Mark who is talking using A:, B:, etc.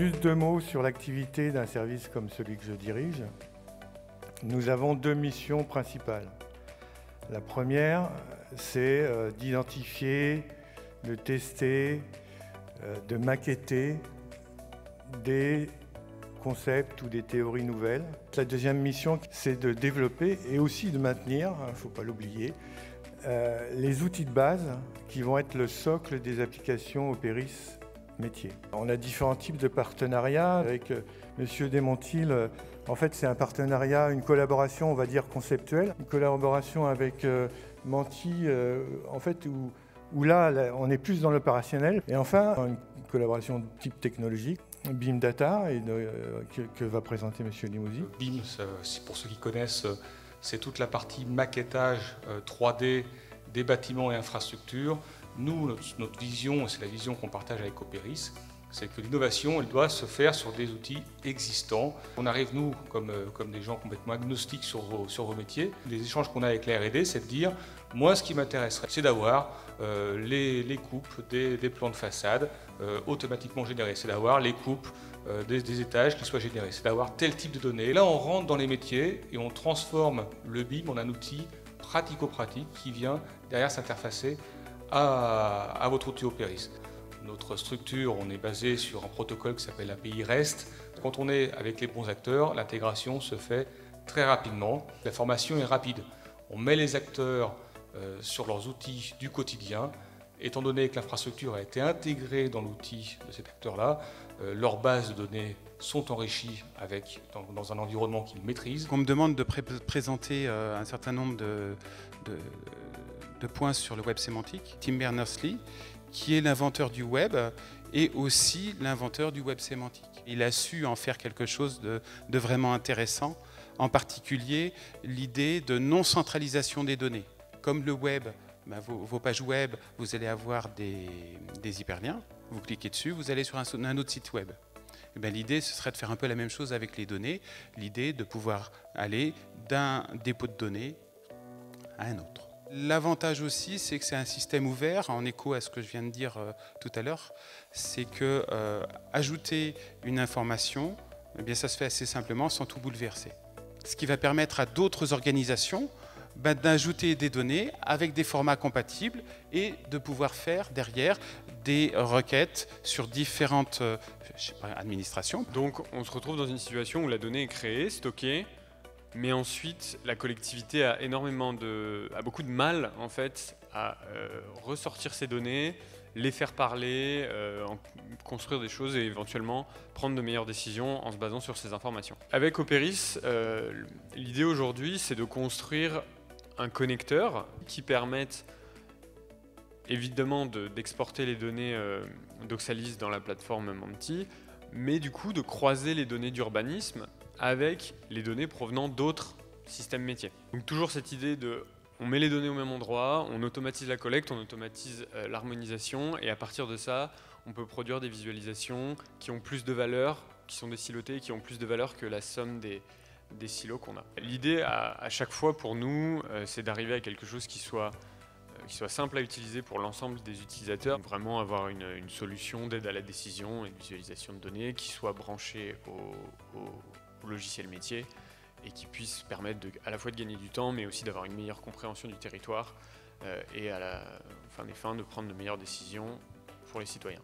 A: Juste 2 mots sur l'activité d'un service comme celui que je dirige. Nous avons 2 missions principales. La première, c'est d'identifier, de tester, de maqueter des concepts ou des théories nouvelles. La deuxième mission, c'est de développer et aussi de maintenir, il ne faut pas l'oublier, les outils de base qui vont être le socle des applications Opéris métier. On a différents types de partenariats avec Monsieur Desmontil. En fait, c'est un partenariat, une collaboration, on va dire, conceptuelle. Une collaboration avec Menti, en fait, où là, on est plus dans l'opérationnel. Et enfin, une collaboration de type technologique, BIM Data, que va présenter Monsieur Limousi.
B: BIM, pour ceux qui connaissent, c'est toute la partie maquettage 3D des bâtiments et infrastructures. Nous, notre vision, et c'est la vision qu'on partage avec Opéris, c'est que l'innovation, elle doit se faire sur des outils existants. On arrive, nous, comme des gens complètement agnostiques sur vos métiers. Les échanges qu'on a avec la R&D, c'est de dire, moi, ce qui m'intéresserait, c'est d'avoir les coupes des plans de façade automatiquement générés. C'est d'avoir les coupes des étages qui soient générés. C'est d'avoir tel type de données. Et là, on rentre dans les métiers et on transforme le BIM en un outil pratico-pratique qui vient derrière s'interfacer à votre outil Opéris. Notre structure, on est basé sur un protocole qui s'appelle API REST. Quand on est avec les bons acteurs, l'intégration se fait très rapidement. La formation est rapide. On met les acteurs sur leurs outils du quotidien. Étant donné que l'infrastructure a été intégrée dans l'outil de cet acteur-là, leurs bases de données sont enrichies dans un environnement qu'ils maîtrisent.
C: On me demande de présenter un certain nombre de points sur le web sémantique. Tim Berners-Lee, qui est l'inventeur du web et aussi l'inventeur du web sémantique. Il a su en faire quelque chose de vraiment intéressant, en particulier l'idée de non-centralisation des données. Comme le web, vos pages web, vous allez avoir des hyperliens, vous cliquez dessus, vous allez sur un autre site web. L'idée, ce serait de faire un peu la même chose avec les données, l'idée de pouvoir aller d'un dépôt de données à un autre. L'avantage aussi, c'est que c'est un système ouvert, en écho à ce que je viens de dire tout à l'heure, c'est que ajouter une information, ça se fait assez simplement sans tout bouleverser. Ce qui va permettre à d'autres organisations d'ajouter des données avec des formats compatibles et de pouvoir faire derrière des requêtes sur différentes administrations.
D: Donc on se retrouve dans une situation où la donnée est créée, stockée, mais ensuite la collectivité a beaucoup de mal en fait à ressortir ces données, les faire parler, construire des choses et éventuellement prendre de meilleures décisions en se basant sur ces informations. Avec Opéris, l'idée aujourd'hui, c'est de construire un connecteur qui permette évidemment d'exporter les données d'Oxalis dans la plateforme Menti, mais du coup de croiser les données d'urbanisme avec les données provenant d'autres systèmes métiers. Donc toujours cette idée de on met les données au même endroit, on automatise la collecte, on automatise l'harmonisation et à partir de ça, on peut produire des visualisations qui ont plus de valeur, qui sont des silotées, qui ont plus de valeur que la somme des silos qu'on a. L'idée à chaque fois pour nous, c'est d'arriver à quelque chose qui soit simple à utiliser pour l'ensemble des utilisateurs, vraiment avoir une solution d'aide à la décision et de visualisation de données qui soit branchée au logiciel métier et qui puisse permettre à la fois de gagner du temps mais aussi d'avoir une meilleure compréhension du territoire et à la fin des fins de prendre de meilleures décisions pour les citoyens.